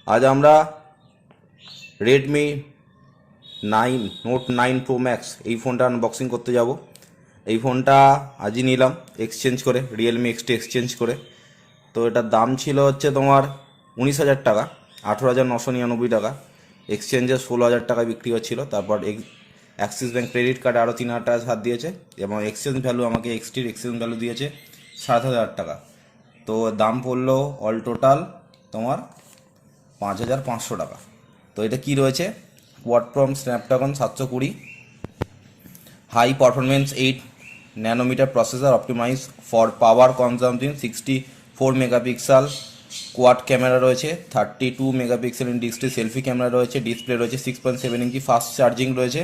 আজ আমরা Redmi 9 Pro max এই ফোনটা আনবক্সিং করতে যাব। এই ফোনটা আজই নিলাম এক্সচেঞ্জ করে, রিয়েলমি এক্সটি এক্সচেঞ্জ করে। তো এটার দাম ছিল হচ্ছে তোমার 19,000 টাকা, 18,999 টাকা। এক্সচেঞ্জে 16,000 টাকায় বিক্রি হচ্ছিল। তারপর অ্যাক্সিস ব্যাঙ্ক ক্রেডিট কার্ডে আরও 3,000 টাকা ছাড় দিয়েছে এবং এক্সচেঞ্জ ভ্যালু আমাকে এক্সটির এক্সচেঞ্জ ভ্যালু দিয়েছে 7,000 টাকা। তো দাম পড়লো অল টোটাল তোমার 5,500 টাকা। তো এটা কি রয়েছে? Qualcomm Snapdragon 720, high performance 8 nanometre processor, optimise for power consumption, 64 megapixel quad camera রয়েছে, 32 megapixel in display selfie camera রয়েছে, ডিসপ্লে রয়েছে 6.7 ইঞ্চি, ফাস্ট চার্জিং রয়েছে।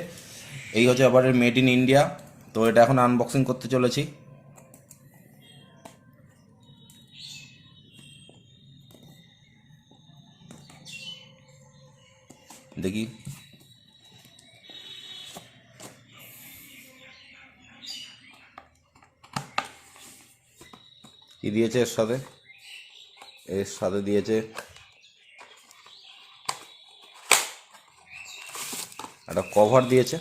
এই হচ্ছে আবার মেড ইন ইন্ডিয়া। তো এটা এখন আনবক্সিং করতে চলেছি। দেখি কি দিয়েছে এর সাথে। এর সাথে দিয়েছে একটা কভার দিয়েছে।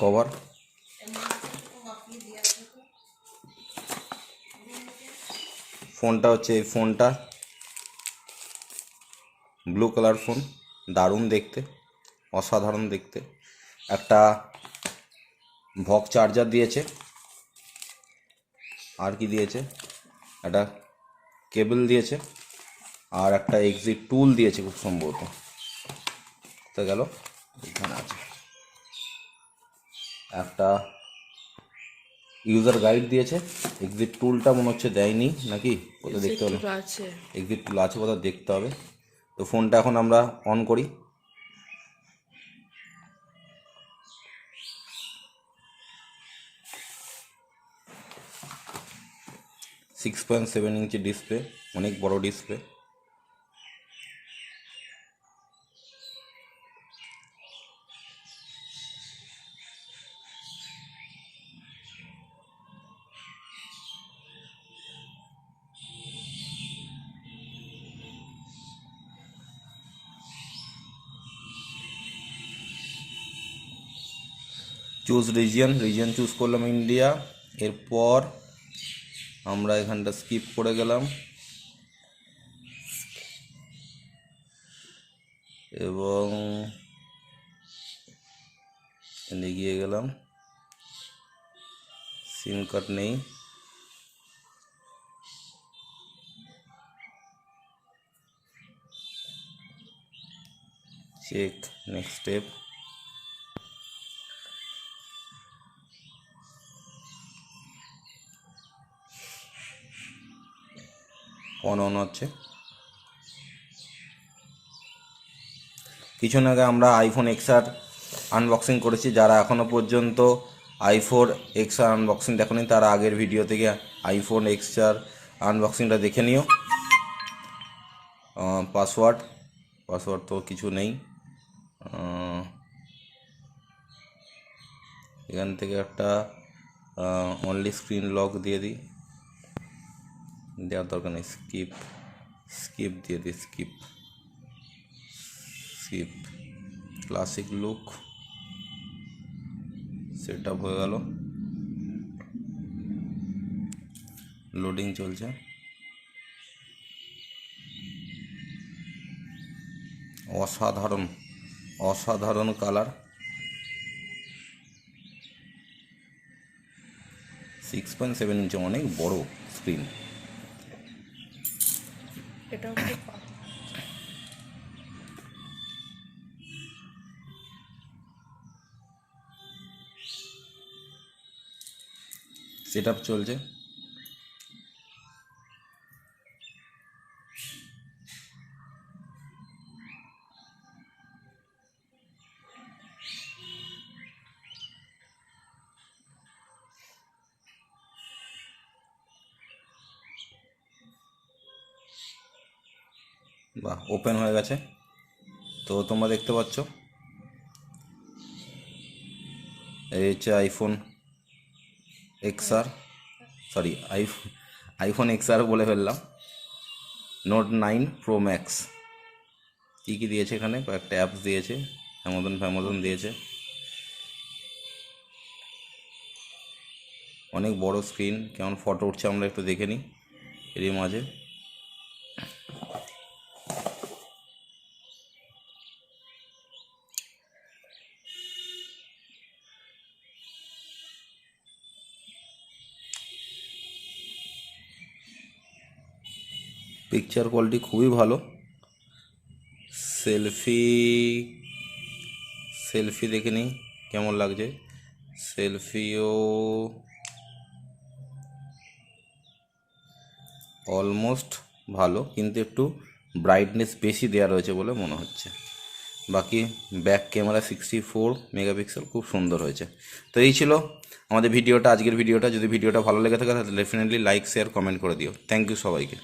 কভার ফোনটা হচ্ছে এই ফোনটা ব্লু কালার ফোন, দারুণ দেখতে, অসাধারণ দেখতে। একটা ভক চার্জার দিয়েছে। আর কি দিয়েছে? একটা কেবল দিয়েছে আর একটা এক্সিট টুল দিয়েছে খুব সম্ভবত। তো গেল এখানে আছে একটা ইউজার গাইড দিয়েছে। এক্সিট টুলটা মনে হচ্ছে দেয়নি নাকি, কোথাও দেখতে হবে। এক্সিট টুল আছে কোথাও, দেখতে হবে। তো ফোনটা এখন আমরা অন করি। সিক্স 6.7 ইঞ্চি ডিসপ্লে, অনেক বড় ডিসপ্লে। চুজ রিজিয়ন চুজ করলাম ইন্ডিয়া। এরপর আমরা এখানটা স্কিপ করে গেলাম এবং এগিয়ে গেলাম। সিম কার্ড নেই। Check next step. অন হচ্ছে। কিছুদিন আগে আমরা আইফোন এক্সআর আনবক্সিং করেছি। যারা এখনও পর্যন্ত আইফোন এক্সআর আনবক্সিং দেখোনি তারা আগের ভিডিও থেকে আইফোন এক্সআর আনবক্সিংটা দেখে নিও। পাসওয়ার্ড তো কিছু নেই। এখান থেকে একটা অনলি স্ক্রিন লক দিয়ে দিই, দেওয়ার দরকার নেই। স্কিপ দিয়ে দিই। Skip classic look set up হয়ে গেল। লোডিং চলছে। অসাধারণ কালার। 6.7 ইঞ্চি, অনেক বড় স্ক্রিন। সেট আপ চলছে। বাহ, ওপেন হয়ে গেছে। তো তোমরা দেখতে পাচ্ছ এই হচ্ছে iPhone XR, sorry iPhone XR বলে ফেললাম। Note 9 Pro Max. কী কী দিয়েছে এখানে, কয়েকটা অ্যাপস দিয়েছে, অ্যামাজন দিয়েছে। অনেক বড় স্ক্রিন, কেমন ফটো উঠছে আমরা একটু দেখে নিই এরই মাঝে। পিকচার কোয়ালিটি খুবই ভালো। সেলফি সেলফি দেখে নিই কেমন লাগছে। সেলফিও অলমোস্ট ভালো, কিন্তু একটু ব্রাইটনেস বেশি দেওয়া রয়েছে বলে মনে হচ্ছে। বাকি ব্যাক ক্যামেরা 64 মেগাপিক্সেল, খুব সুন্দর হয়েছে। তো এই ছিল আমাদের ভিডিওটা, আজকের ভিডিওটা। যদি ভিডিওটা ভালো লেগে থাকে তাহলে ডেফিনেটলি লাইক, শেয়ার, কমেন্ট করে দিও। থ্যাংক ইউ সবাইকে।